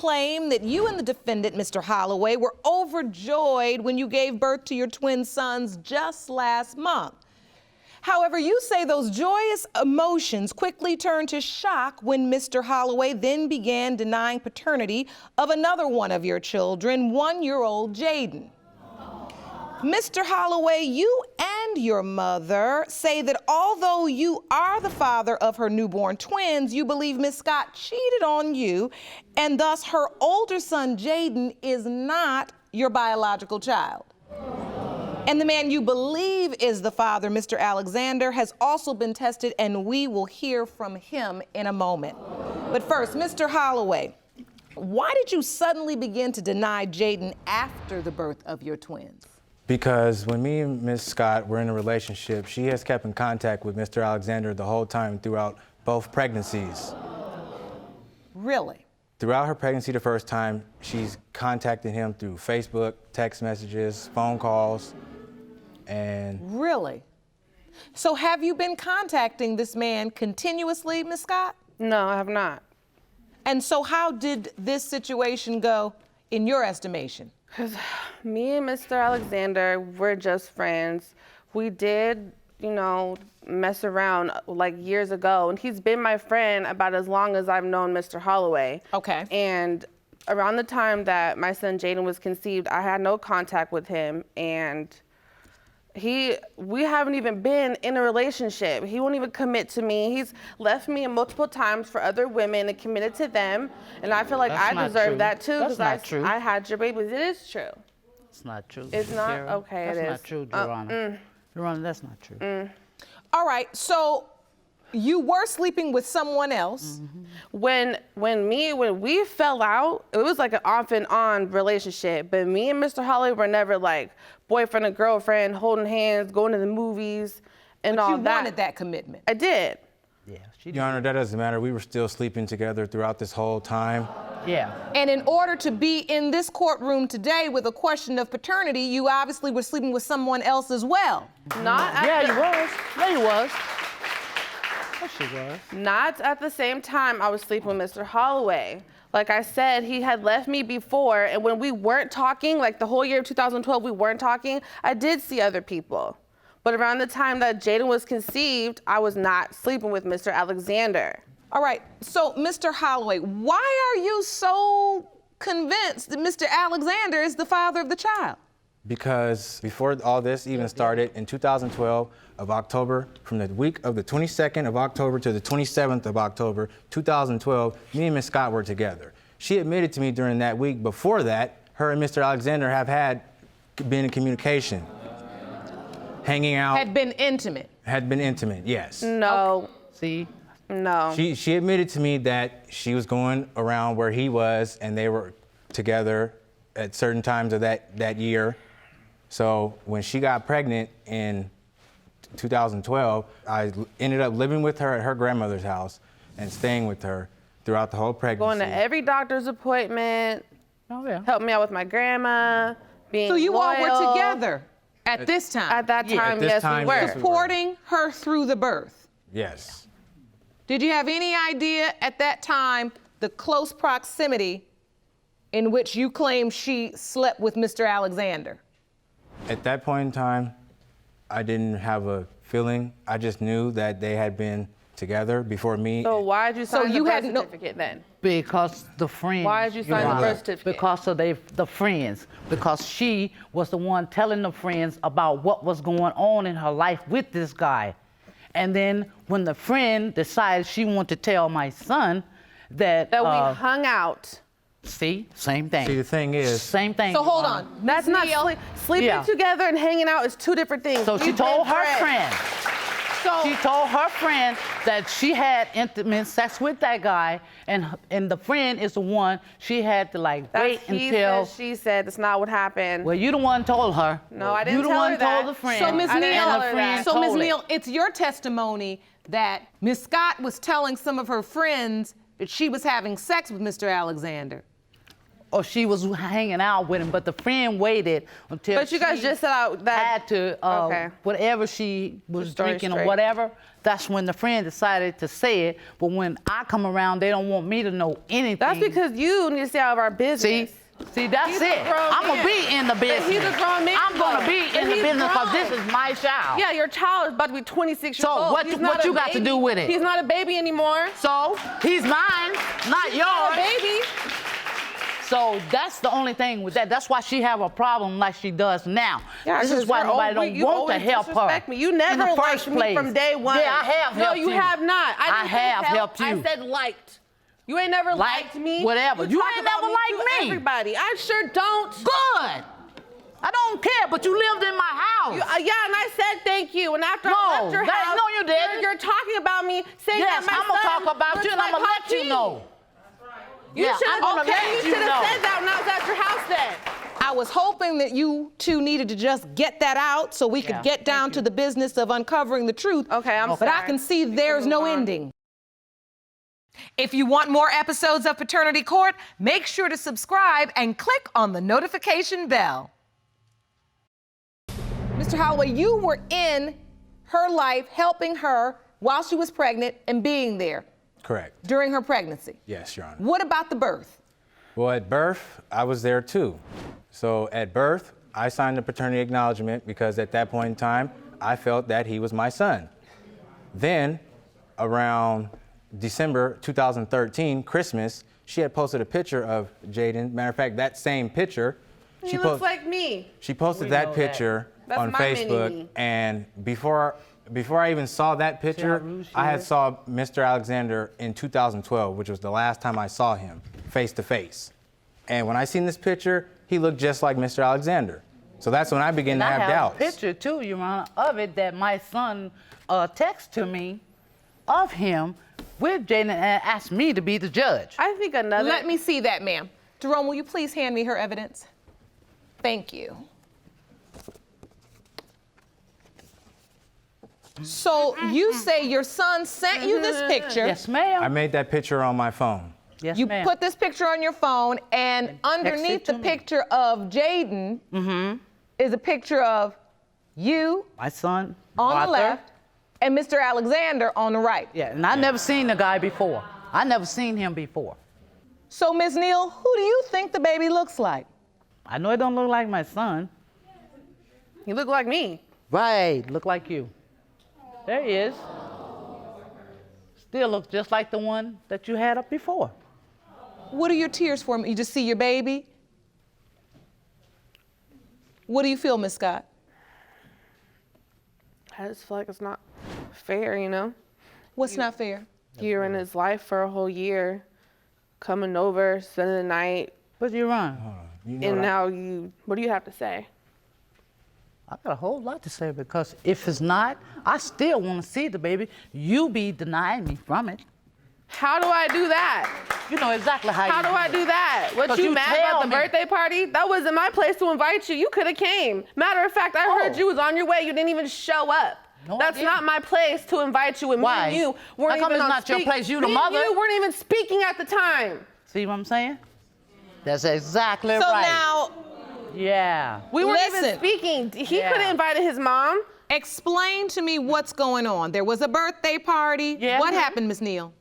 claim that you and the defendant, Mr. Holloway, were overjoyed when you gave birth to your twin sons just last month. However, you say those joyous emotions quickly turned to shock when Mr. Holloway then began denying paternity of another one of your children, 1-year-old Jaden. Mr. Holloway, you and your mother say that although you are the father of her newborn twins, you believe Miss Scott cheated on you, and thus her older son, Jaden, is not your biological child. And the man you believe is the father, Mr. Alexander, has also been tested, and we will hear from him in a moment. But first, Mr. Holloway, why did you suddenly begin to deny Jaden after the birth of your twins? Because when me and Miss Scott were in a relationship, she has kept in contact with Mr. Alexander the whole time throughout both pregnancies. Really? Throughout her pregnancy the first time, she's contacted him through Facebook, text messages, phone calls, and... Really? So have you been contacting this man continuously, Miss Scott? No, I have not. And so how did this situation go in your estimation? Because me and Mr. Alexander, we're just friends. We did, you know, mess around like years ago, and he's been my friend about as long as I've known Mr. Holloway. Okay. And around the time that my son Jaden was conceived, I had no contact with him, and we haven't even been in a relationship. He won't even commit to me. He's left me multiple times for other women and committed to them. And I feel like I deserve that too, because I had your babies. It is true. It's not true. It's not? Sarah. Okay, it is. That's not true, Jorana. Jorana, that's not true. All right, so you were sleeping with someone else. When we fell out, it was like an off and on relationship. But me and Mr. Holloway were never like boyfriend and girlfriend, holding hands, going to the movies, and all that. You wanted that commitment. I did. Yeah, she did. Your Honor, that doesn't matter. We were still sleeping together throughout this whole time. Yeah. And in order to be in this courtroom today with a question of paternity, you obviously were sleeping with someone else as well. Not at Yeah, the, you was. Yeah, you was. Yes, she was. Not at the same time I was sleeping with Mr. Holloway. Like I said, he had left me before, and when we weren't talking, like the whole year of 2012, we weren't talking, I did see other people. But around the time that Jaden was conceived, I was not sleeping with Mr. Alexander. All right, so Mr. Holloway, why are you so convinced that Mr. Alexander is the father of the child? Because before all this even started, in 2012 of October, from the week of the 22nd of October to the 27th of October, 2012, me and Miss Scott were together. She admitted to me during that week before that, her and Mr. Alexander have been in communication, hanging out. Had been intimate. Had been intimate, yes. No. Okay. See? No. She admitted to me that she was going around where he was, and they were together at certain times of that year. So when she got pregnant in 2012, I ended up living with her at her grandmother's house and staying with her throughout the whole pregnancy. Going to every doctor's appointment. Oh, yeah. Helped me out with my grandma, being So you loyal. all were together at this time? At that Yeah. time, At this yes, time, we were. yes, we were. Supporting her through the birth? Yes. Did you have any idea at that time the close proximity in which you claim she slept with Mr. Alexander? At that point in time, I didn't have a feeling. I just knew that they had been together before me. So why did you sign the you birth had no- certificate then? Because the friends. Why did you sign Your the Honor, birth certificate? Because of the friends. Because she was the one telling the friends about what was going on in her life with this guy. And then when the friend decided she wanted to tell my son that... That we hung out. See? Same thing. See, the thing is... Same thing. So hold Your Honor. on. That's not sleeping Yeah. together and hanging out is two different things. So she We've told been her friends. friend. She told her friend that she had intimate sex with that guy, and the friend is the one she had to like wait He until. said, she said, that's not what happened. Well, you the one told her. No, I didn't You the tell one her that. told the friend. So Ms. I didn't Neal, tell her that. so Ms. told it. Neal, it's your testimony that Ms. Scott was telling some of her friends that she was having sex with Mr. Alexander. or she was hanging out with him, but the friend waited until But you guys just said that had to, okay. whatever she was story drinking or straight. whatever, that's when the friend decided to say it. But when I come around, they don't want me to know anything. That's because you need to stay out of our business. See, that's He's it. a grown I'm going to man. be in the business. He's a grown man, I'm going to though. be in And the he's business because grown. this is my child. Yeah, your child is about to be 26 years So old. what He's you- not what a you got to baby. do with it? He's not a baby anymore. So he's mine, not Not yours. a baby. So that's the only thing with that. That's why she have a problem like she does now. Yeah, this is 'cause why you're nobody old- don't you want to always help her. disrespect me. You in never the liked first me place. from day one. Yeah, I have No, helped you have not. I didn't say have helped you. I said liked. You ain't never liked me. whatever. You talk ain't about never liked to me. Everybody. I sure don't. Good. I don't care, but you lived in my house. Yeah, and I said thank you. And after No, I left your that- house, no, you didn't. You're talking about me, saying Yes, that my I'm gonna son talk about looks you and I'm like gonna let you Hakeem. know. You Yeah, should I'm gonna okay, let you you should have know. said that when I was at your house then. I was hoping that you two needed to just get that out so we could Yeah, get down to the business of uncovering the truth. Okay, I'm But sorry. I can see there's move no on. ending. If you want more episodes of Paternity Court, make sure to subscribe and click on the notification bell. Mr. Holloway, you were in her life helping her while she was pregnant and being there Correct. during her pregnancy. Yes, Your Honor. What about the birth? Well, at birth, I was there too. So at birth, I signed the paternity acknowledgement because at that point in time, I felt that he was my son. Then, around December 2013, Christmas, she had posted a picture of Jaden. Matter of fact, that same picture. He looks like me. She posted We that know that. picture That's on my Facebook, mini-me. and before I even saw that picture, rude she I had is? saw Mr. Alexander in 2012, which was the last time I saw him face to face. And when I seen this picture, he looked just like Mr. Alexander. So that's when I began And to I have have doubts. a picture too, Your Honor, of it that my son texted to me of him with Jaden and asked me to be the judge. I think another. Let me see that, ma'am. Jerome, will you please hand me her evidence? Thank you. So you say your son sent you this picture. Yes, ma'am. I made that picture on my phone. Yes, You ma'am. put this picture on your phone, and underneath to the me. picture of Jaden is a picture of you my son on Arthur. the left and Mr. Alexander on the right. Yeah, and I never seen the guy before. I never seen him before. So, Ms. Neal, who do you think the baby looks like? I know it don't look like my son. You look like me. Right, look like you. There he is. Still looks just like the one that you had up before. What are your tears for? You just see your baby? What do you feel, Miss Scott? I just feel like it's not fair, you know? What's not fair? You're in his life for a whole year, coming over, spending the night, But you're wrong. You know and what I- now you, what do you have to say? I got a whole lot to say because if it's not, I still want to see the baby. You be denying me from it. How do I do that? You know exactly how How you do I do that? What, 'Cause you you mad tell about the me. birthday party? That wasn't my place to invite you. You could have came. Matter of fact, I heard Oh. you was on your way. You didn't even show up. No, I That's didn't. not my place to invite you. And Why? me and you weren't How come even it's on not your place? You the me mother? And you weren't even speaking at the time. See what I'm saying? That's exactly So right. now, Yeah. We weren't even Listen. speaking. He Yeah. could have invited his mom. explain to me what's going on. There was a birthday party. Yeah. What happened, Ms. Neal?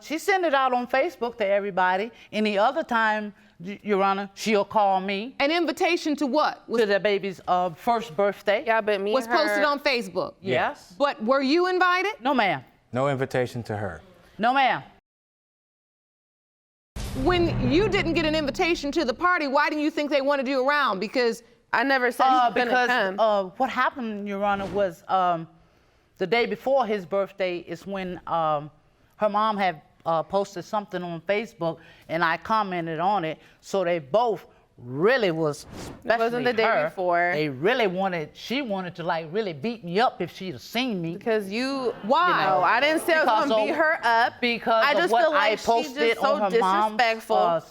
She sent it out on Facebook to everybody. Any other time, Your Honor, she'll call me An invitation to what? to the baby's first birthday. Yeah, but me Was and her, posted on Facebook. Yes. But were you invited? No, ma'am. No invitation to her. No, ma'am. When you didn't get an invitation to the party, why do you think they wanted you around? Because I never said he was gonna Because come. what happened, Your Honor, was the day before his birthday is when her mom had posted something on Facebook, and I commented on it. So they both really was, especially wasn't the day her, before. They really she wanted to like really beat me up if she'd have seen me. Because you, Why? No, I didn't say I was Because gonna beat of- her up. Because I of just what feel like I posted she's just so on her mom's, disrespectful.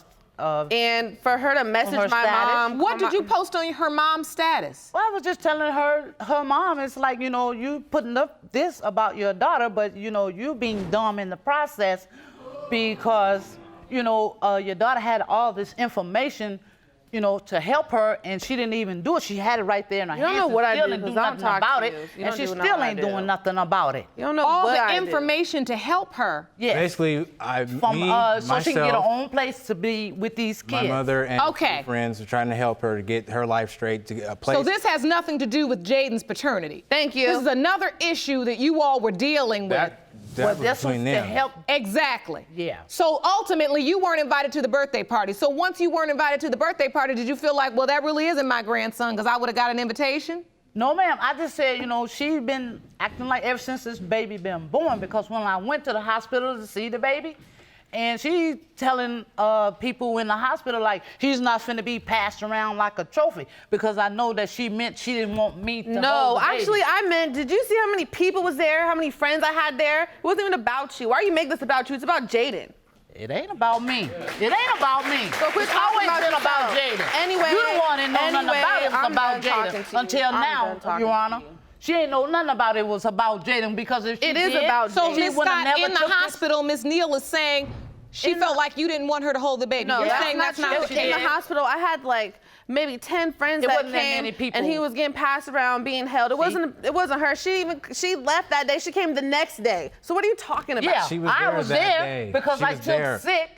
And for her to message her my status. mom, what did you post on her mom's status? Well, I was just telling her mom, it's like, you know, you putting up this about your daughter, but, you know, you being dumb in the process because your daughter had all this information, to help her, and she didn't even do it. She had it right there in her You don't hands. know what I still do, didn't do 'cause I'm nothing talking about to it, you. You and don't she do still what I ain't do. doing nothing about it. You don't know All what the I do. information to help her. Yes. Basically, So she can get her myself, own place to be with these kids. my mother and Okay. her friends are trying to help her to get her life straight, to get a place. So this has nothing to do with Jaden's paternity. Thank you. This is another issue that you all were dealing with. Well, that was this was between to them. help. Exactly. Yeah. So ultimately, you weren't invited to the birthday party. So once you weren't invited to the birthday party, did you feel like, well, that really isn't my grandson because I would have got an invitation? No, ma'am. I just said, she's been acting like ever since this baby been born, because when I went to the hospital to see the baby, and she telling people in the hospital, like, he's not finna be passed around like a trophy, because I know that she meant she didn't want me to hold No, the baby. actually, I meant, did you see how many people was there? How many friends I had there? It wasn't even about you. Why you make this about you? It's about Jaden. It ain't about me. It ain't about me. So quit It's talking always been about yourself. Jaden. Anyway, You the one that know nothing about it. It was I'm about done talking Jaden. to you. Until I'm done now, talking Your to Honor. you. She ain't know nothing about it was about Jaden, because if she It is did, about So Jaden. she Ms. would've Scott, never in the took this- hospital, Ms. Neal is saying she In felt the- like you didn't want her to hold the baby. No, You're that's saying that's not true. what you In the did. hospital, I had like maybe 10 friends It that wasn't that came, many people. and he was getting passed around, being held. It wasn't her. She left that day. She came the next day. So what are you talking about? Yeah, She was I there was that there day. because She I was took there. sick,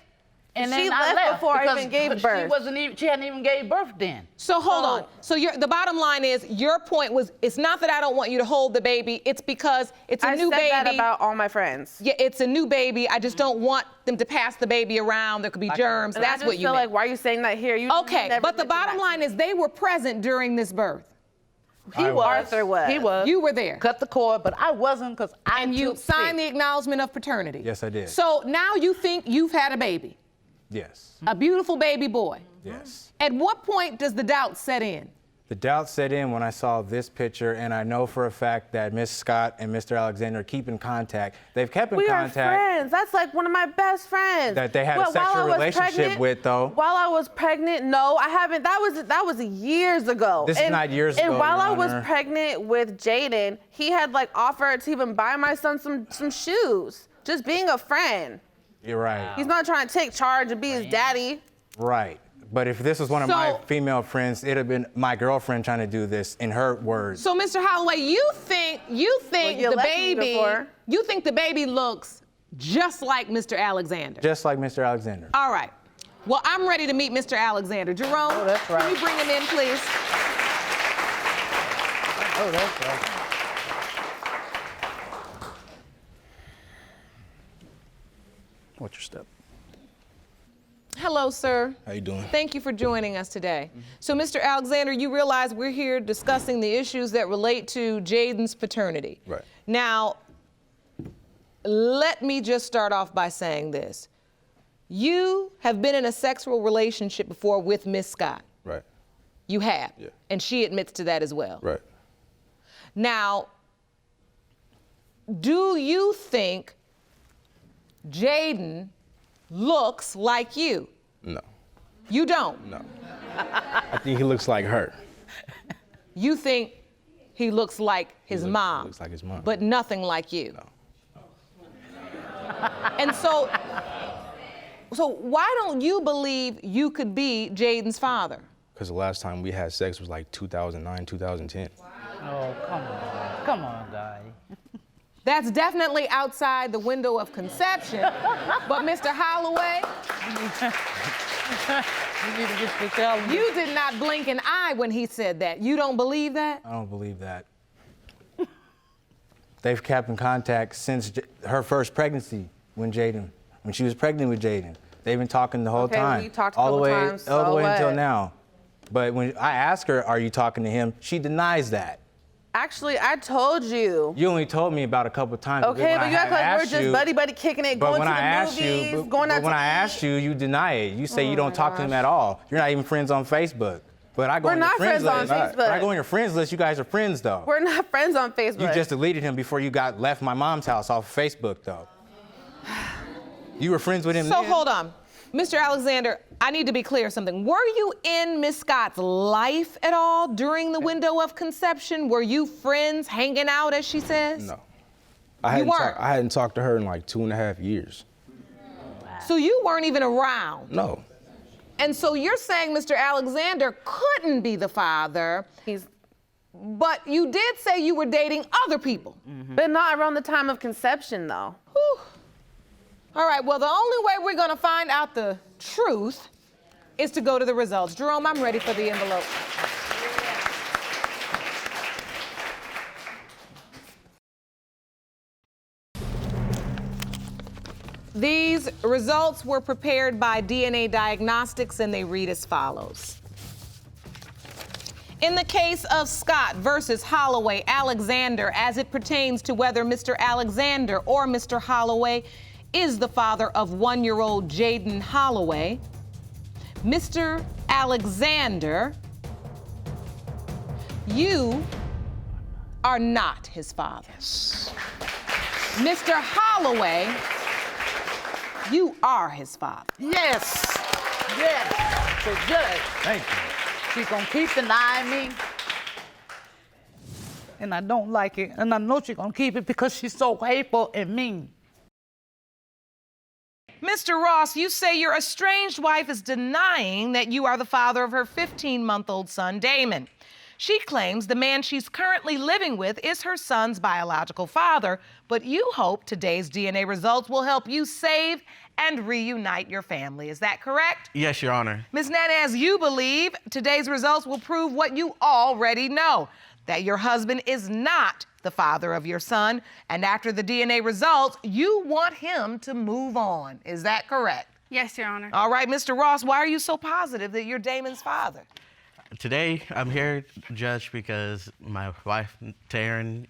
and She then I left left before I because even gave she birth. she hadn't even gave birth then. So hold on. So the bottom line is, your point was, it's not that I don't want you to hold the baby. It's because it's a I new said baby. that about all my friends. Yeah, it's a new baby. I just don't want them to pass the baby around. There could be germs. And I That's just what you feel meant. like, why are you saying that here? You Okay, never but the mentioned bottom that line to is they were present during this birth. me. Arthur was. He was. You were there. Cut the cord, but I wasn't, because I And you took signed the sick. acknowledgement of paternity. Yes, I did. So now you think you've had a baby, Yes. a beautiful baby boy. Yes. At what point does the doubt set in? The doubt set in when I saw this picture, and I know for a fact that Miss Scott and Mr. Alexander keep in contact. They've kept in We are contact. friends. That's like one of my best friends. That they had a While sexual I was relationship pregnant- with, though. While I was pregnant, no, I haven't. That was years ago. This is not years and ago, while Your I was Honor. pregnant with Jaden, he had like offered to even buy my son some shoes. Just being a friend. You're right. He's not trying to take charge and be his daddy. Right. But if this was one of my So- female friends, it'd have been my girlfriend trying to do this, in her words. So, Mr. Holloway, you think you the left me baby, before. you think the baby looks just like Mr. Alexander? Just like Mr. Alexander. All right. Well, I'm ready to meet Mr. Alexander. Jerome, that's right. can you bring him in, please? Oh, that's right. What's your step? Hello, sir. How you doing? Thank you for joining us today. So, Mr. Alexander, you realize we're here discussing the issues that relate to Jaden's paternity. Right. Now, let me just start off by saying this. You have been in a sexual relationship before with Miss Scott. Right. You have. Yeah. And she admits to that as well. Right. Now, do you think Jaden looks like you? No. You don't? No. I think he looks like her. You think he looks like his mom? Looks like his mom. But nothing like you? No. And so why don't you believe you could be Jaden's father? Because the last time we had sex was like 2009, 2010. Oh, come on. Come on, guy. That's definitely outside the window of conception. But Mr. Holloway, You need to get to tell me. you did not blink an eye when he said that. You don't believe that? I don't believe that. They've kept in contact since her first pregnancy when she was pregnant with Jaden. They've been talking the whole Okay, time. we talked a all the couple way, times, all the so way until what? now. But when I ask her, are you talking to him? She denies that. Actually, I told you. You only told me about a couple times. Okay, when but I you act had like we're asked just you- buddy kicking it, But going when to the I asked movies, you, going out when to I eat. asked you, you deny it. You say you my don't talk to him gosh. at all. You're not even friends on Facebook. But I go We're on your not friends friends on list. When I Facebook. go on your friends list, you guys are friends though. We're not friends on Facebook. You just deleted him before you left my mom's house off of Facebook though. You were friends with him So then? hold on. Mr. Alexander, I need to be clear something. Were you in Miss Scott's life at all during the window of conception? Were you friends, hanging out, as she says? No. I weren't? hadn't talked to her in like 2.5 years. Wow. So you weren't even around. No. And so you're saying Mr. Alexander couldn't be the father, but you did say you were dating other people. But not around the time of conception, though. Whew. All right, well, the only way we're gonna find out the truth is to go to the results. Jerome, I'm ready for the envelope. These results were prepared by DNA Diagnostics and they read as follows. In the case of Scott versus Holloway, Alexander, as it pertains to whether Mr. Alexander or Mr. Holloway is the father of 1-year-old Jaden Holloway, Mr. Alexander, you are not his father. Yes. Mr. Holloway, you are his father. Yes. Yes. So judge, Thank you. she's gonna keep denying me. And I don't like it. And I know she's gonna keep it because she's so hateful and mean. Mr. Ross, you say your estranged wife is denying that you are the father of her 15-month-old son, Damon. She claims the man she's currently living with is her son's biological father, but you hope today's DNA results will help you save and reunite your family. Is that correct? Yes, Your Honor. Ms. Nanez, you believe today's results will prove what you already know, that your husband is not the father of your son, and after the DNA results, you want him to move on. Is that correct? Yes, Your Honor. All right, Mr. Ross, why are you so positive that you're Damon's father? Today, I'm here, Judge, because my wife, Taryn,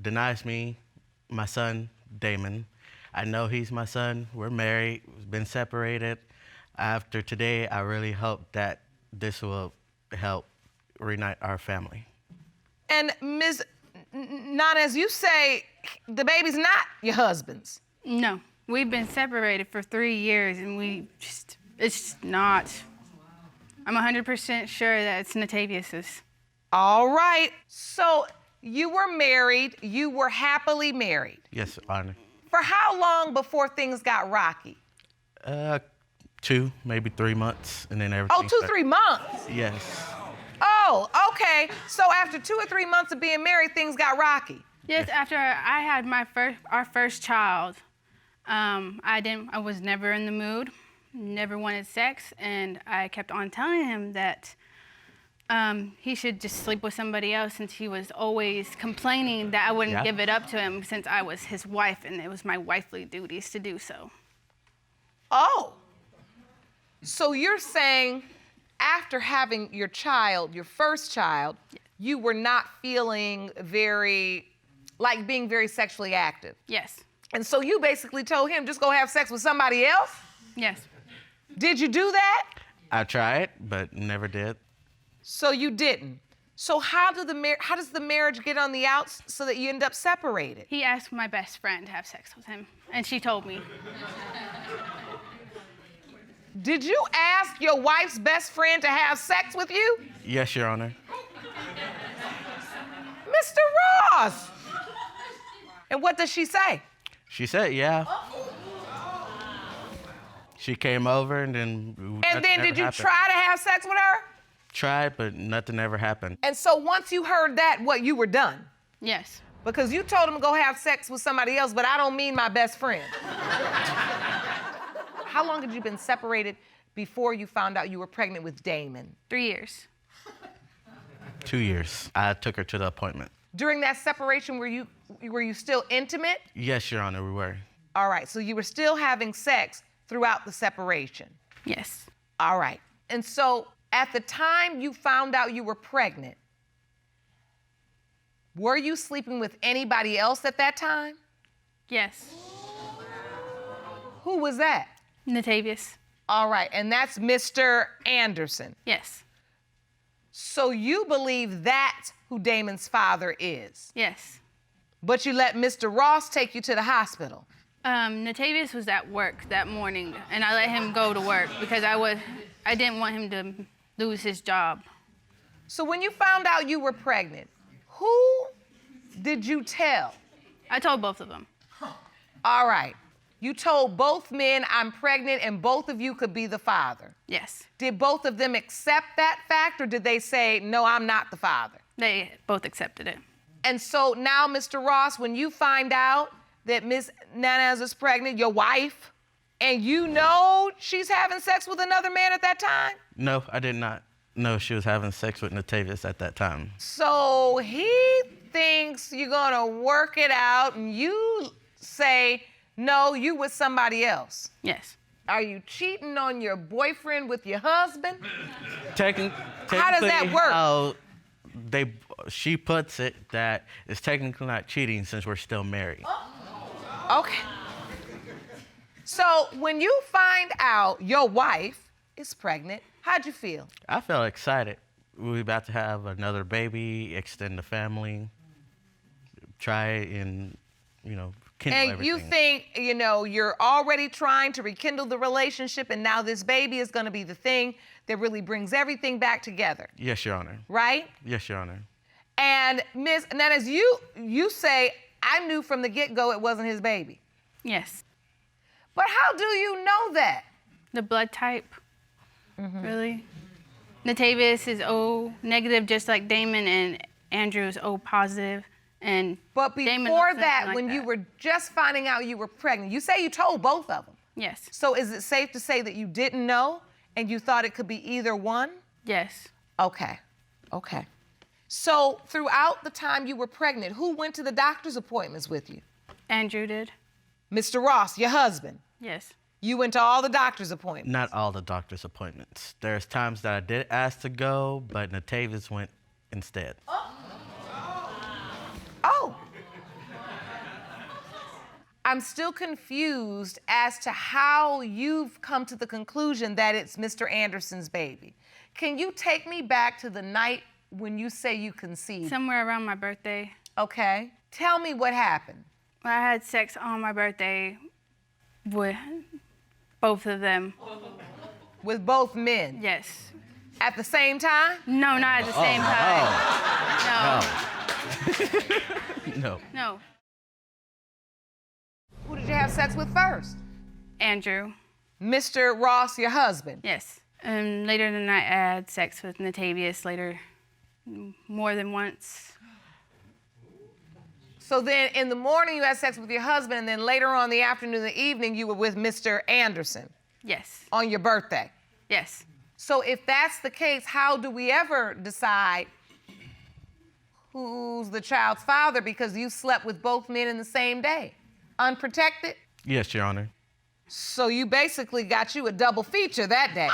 denies me my son, Damon. I know he's my son. We're married. We've been separated. After today, I really hope that this will help reunite our family. And Ms. Nanez, you say the baby's not your husband's. No, we've been separated for 3 years and it's not. I'm 100% sure that it's Natavius's. All right, so you were married, you were happily married. Yes, Your Honor. For how long before things got rocky? 2, maybe 3 months, and then everything. Oh, 2-3 months. Yes. Oh, okay. So after 2 or 3 months of being married, things got rocky. Yes, after I had our first child, I was never in the mood, never wanted sex, and I kept on telling him that he should just sleep with somebody else since he was always complaining that I wouldn't give it up to him since I was his wife and it was my wifely duties to do so. Oh. So you're saying after having your child, your first child, you were not feeling being very sexually active. Yes. And so you basically told him, just go have sex with somebody else? Yes. Did you do that? I tried, but never did. So you didn't. So how does the marriage get on the outs so that you end up separated? He asked my best friend to have sex with him, and she told me. Did you ask your wife's best friend to have sex with you? Yes, Your Honor. Mr. Ross! And what does she say? She said, yeah. She came over and then. And then did you try to have sex with her? Tried, but nothing ever happened. And so once you heard that, you were done? Yes. Because you told him to go have sex with somebody else, but I don't mean my best friend. How long had you been separated before you found out you were pregnant with Damon? 3 years. 2 years. I took her to the appointment. During that separation, were you still intimate? Yes, Your Honor, we were. All right, so you were still having sex throughout the separation? Yes. All right. And so at the time you found out you were pregnant, were you sleeping with anybody else at that time? Yes. Who was that? Natavius. All right, and that's Mr. Anderson. Yes. So you believe that's who Damon's father is? Yes. But you let Mr. Ross take you to the hospital? Natavius was at work that morning, and I let him go to work because I didn't want him to lose his job. So when you found out you were pregnant, who did you tell? I told both of them. All right. You told both men, I'm pregnant, and both of you could be the father. Yes. Did both of them accept that fact, or did they say, no, I'm not the father? They both accepted it. And so now, Mr. Ross, when you find out that Miss Nanez is pregnant, your wife, and you know she's having sex with another man at that time? No, I did not know she was having sex with Natavius at that time. So he thinks you're gonna work it out, and you say, no, you with somebody else. Yes. Are you cheating on your boyfriend with your husband? How does that work? She puts it that it's technically not cheating since we're still married. Okay. So when you find out your wife is pregnant, how'd you feel? I felt excited. We were about to have another baby, extend the family, try and, kindle And everything. you think, you're already trying to rekindle the relationship, and now this baby is gonna be the thing that really brings everything back together, Yes, Your Honor. right? Yes, Your Honor. And Ms. Nanez, you say, I knew from the get-go it wasn't his baby. Yes. But how do you know that? The blood type. Really? Natavius is O negative, just like Damon, and Andrew is O positive. And But Damon before looks that, nothing like when you that. were just finding out you were pregnant, you say you told both of them. Yes. So is it safe to say that you didn't know and you thought it could be either one? Yes. Okay. So throughout the time you were pregnant, who went to the doctor's appointments with you? Andrew did. Mr. Ross, your husband. Yes. You went to all the doctor's appointments. Not all the doctor's appointments. There's times that I did ask to go, but Natavius went instead. Oh. I'm still confused as to how you've come to the conclusion that it's Mr. Anderson's baby. Can you take me back to the night when you say you conceived? Somewhere around my birthday. Okay. Tell me what happened. I had sex on my birthday with both of them. With both men? Yes. At the same time? No, not at the same time. No. No. Who did you have sex with first? Andrew. Mr. Ross, your husband? Yes. And later in the night, I had sex with Natavius later, more than once. So then in the morning you had sex with your husband, and then later on in the afternoon, the evening, you were with Mr. Anderson Yes. on your birthday. Yes. So if that's the case, how do we ever decide who's the child's father, because you slept with both men in the same day? Unprotected? Yes, Your Honor. So you basically got you a double feature that day.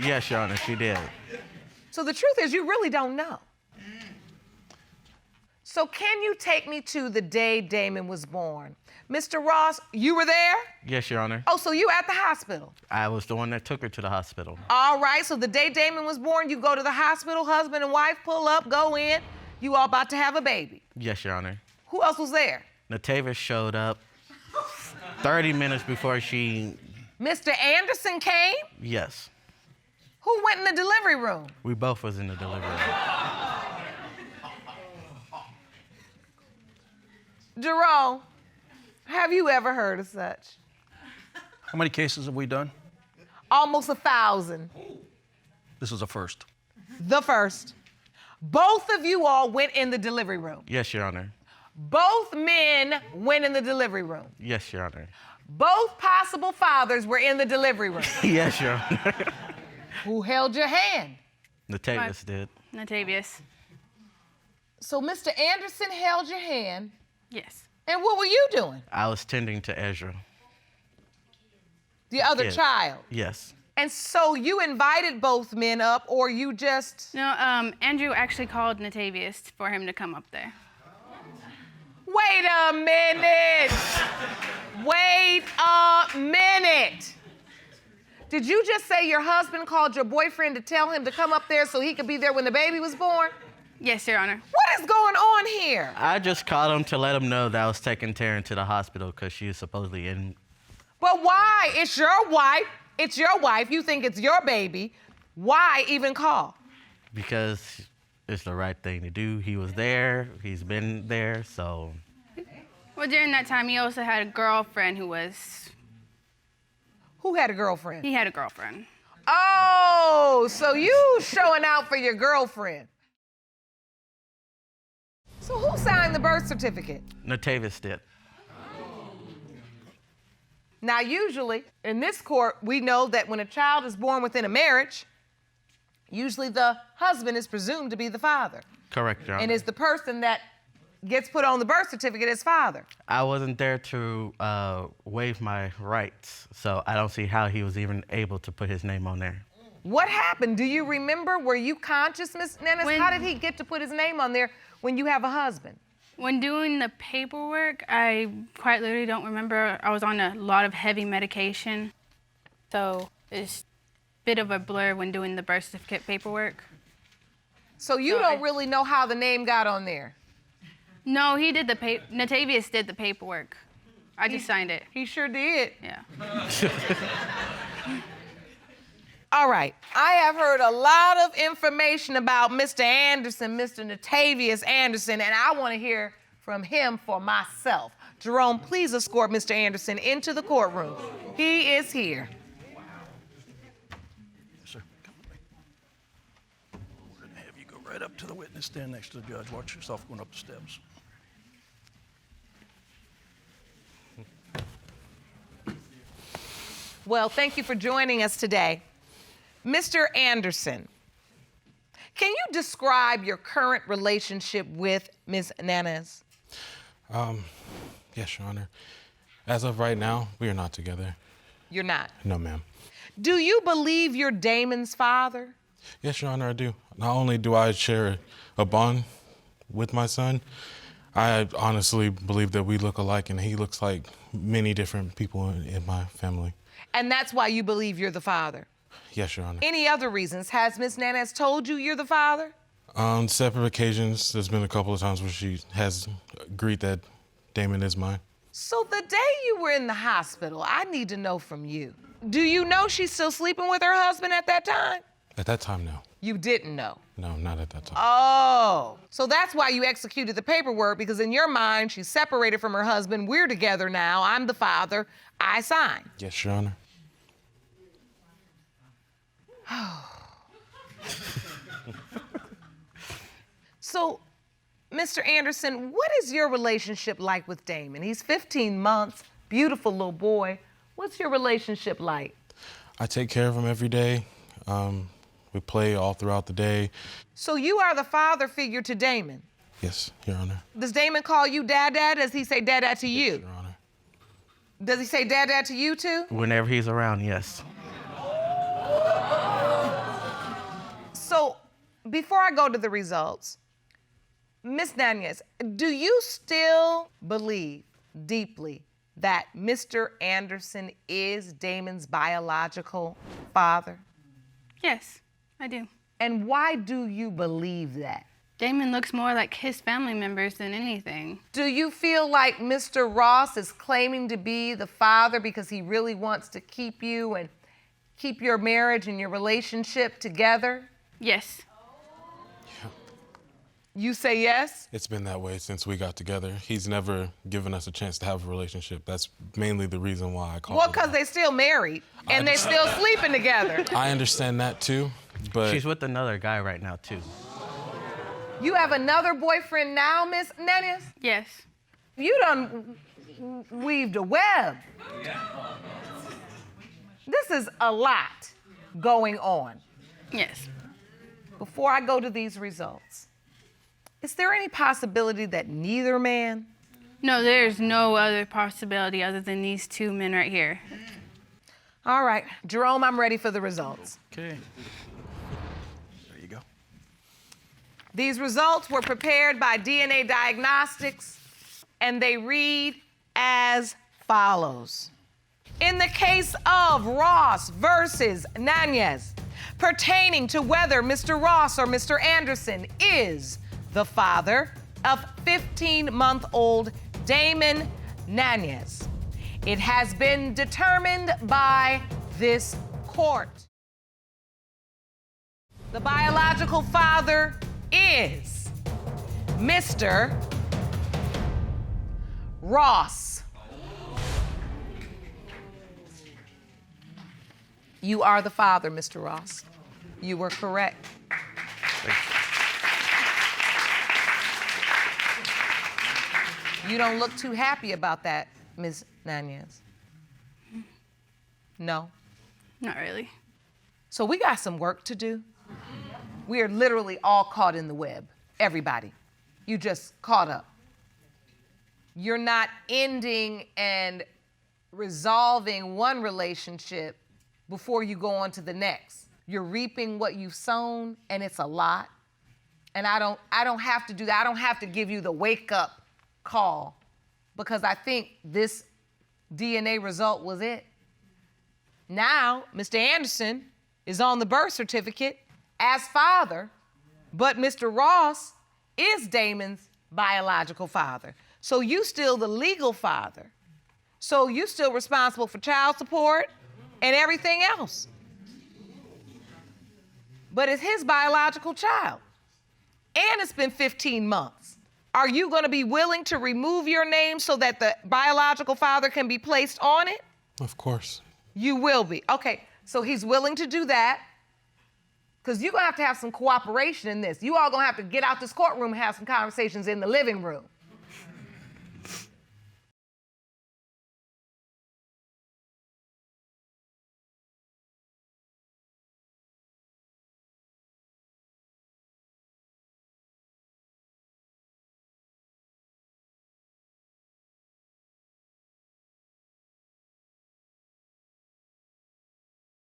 Yes, Your Honor, she did. So the truth is, you really don't know. So can you take me to the day Damon was born? Mr. Ross, you were there? Yes, Your Honor. Oh, so you at the hospital. I was the one that took her to the hospital. All right, so the day Damon was born, you go to the hospital, husband and wife pull up, go in, you all about to have a baby. Yes, Your Honor. Who else was there? Natavius showed up 30 minutes before she... Mr. Anderson came? Yes. Who went in the delivery room? We both was in the delivery room. Jerome, have you ever heard of such? How many cases have we done? Almost 1,000. This is a first. The first. Both of you all went in the delivery room. Yes, Your Honor. Both men went in the delivery room. Yes, Your Honor. Both possible fathers were in the delivery room. Yes, Your Honor. Who held your hand? Natavius did. Natavius. So Mr. Anderson held your hand, Yes. and what were you doing? I was tending to Ezra. The other Yes. child. Yes. And so you invited both men up, or you just... No, Andrew actually called Natavius for him to come up there. Wait a minute. Wait a minute. Did you just say your husband called your boyfriend to tell him to come up there so he could be there when the baby was born? Yes, Your Honor. What is going on here? I just called him to let him know that I was taking Taryn to the hospital because she was supposedly in. But why? It's your wife. It's your wife. You think it's your baby. Why even call? Because it's the right thing to do. He was there. He's been there, so. Well, during that time, he also had a girlfriend Who had a girlfriend? he had a girlfriend. Oh, so you showing out for your girlfriend. So who signed the birth certificate? Natavis did. Now, usually in this court, we know that when a child is born within a marriage, usually the husband is presumed to be the father. Correct, Your Honor. And is the person that gets put on the birth certificate as father. I wasn't there to waive my rights, so I don't see how he was even able to put his name on there. What happened? Do you remember? Were you conscious, Ms. Nennis? How did he get to put his name on there when you have a husband? When doing the paperwork, I quite literally don't remember. I was on a lot of heavy medication, so it's a bit of a blur when doing the birth certificate paperwork. So you don't really know how the name got on there? No, he did Natavius did the paperwork. I just signed it. He sure did. Yeah. All right, I have heard a lot of information about Mr. Anderson, Mr. Natavius Anderson, and I want to hear from him for myself. Jerome, please escort Mr. Anderson into the courtroom. He is here. Yes, sir. Come with me. We're going to have you go right up to the witness stand next to the judge. Watch yourself going up the steps. Well, thank you for joining us today. Mr. Anderson, can you describe your current relationship with Ms. Nanez? Yes, Your Honor. As of right now, we are not together. You're not. No, ma'am. Do you believe you're Damon's father? Yes, Your Honor, I do. Not only do I share a bond with my son, I honestly believe that we look alike and he looks like many different people in my family. And that's why you believe you're the father? Yes, Your Honor. Any other reasons? Has Ms. Nanez told you you're the father? On separate occasions, there's been a couple of times where she has agreed that Damon is mine. So the day you were in the hospital, I need to know from you. Do you know she's still sleeping with her husband at that time? At that time, no. You didn't know? No, not at that time. Oh, so that's why you executed the paperwork, because in your mind, she's separated from her husband. We're together now. I'm the father. I sign. Yes, Your Honor. So, Mr. Anderson, what is your relationship like with Damon? He's 15 months, beautiful little boy. What's your relationship like? I take care of him every day. We play all throughout the day. So you are the father figure to Damon? Yes, Your Honor. Does Damon call you Dad? Does he say Dad to you? Yes, Your Honor. Does he say Dad to you too? Whenever he's around, yes. So, before I go to the results, Ms. Nanez, do you still believe deeply that Mr. Anderson is Damon's biological father? Yes, I do. And why do you believe that? Damon looks more like his family members than anything. Do you feel like Mr. Ross is claiming to be the father because he really wants to keep you and keep your marriage and your relationship together? Yes. You say yes? It's been that way since we got together. He's never given us a chance to have a relationship. That's mainly the reason why I called. Well, because they're still married and they're still sleeping together. I understand that too, but She's with another guy right now, too. You have another boyfriend now, Miss Nennis? Yes. You done weaved a web. This is a lot going on. Yes. Before I go to these results, is there any possibility that neither man? No, there's no other possibility other than these two men right here. All right, Jerome, I'm ready for the results. Okay. There you go. These results were prepared by DNA Diagnostics, and they read as follows. In the case of Ross versus Nanez, pertaining to whether Mr. Ross or Mr. Anderson is the father of 15-month-old Damon Nanez, it has been determined by this court. The biological father is Mr. Ross. You are the father, Mr. Ross. You were correct. You don't look too happy about that, Ms. Nunez. No? Not really. So we got some work to do. We are literally all caught in the web. Everybody. You just caught up. You're not ending and resolving one relationship before you go on to the next. You're reaping what you've sown, and it's a lot. And I don't have to do that. I don't have to give you the wake up call, because I think this DNA result was it. Now, Mr. Anderson is on the birth certificate as father, but Mr. Ross is Damon's biological father. So you still the legal father. So you still responsible for child support and everything else. But it's his biological child. And it's been 15 months. Are you going to be willing to remove your name so that the biological father can be placed on it? Of course. You will be. Okay, so he's willing to do that, because you're going to have some cooperation in this. You all going to have to get out this courtroom and have some conversations in the living room.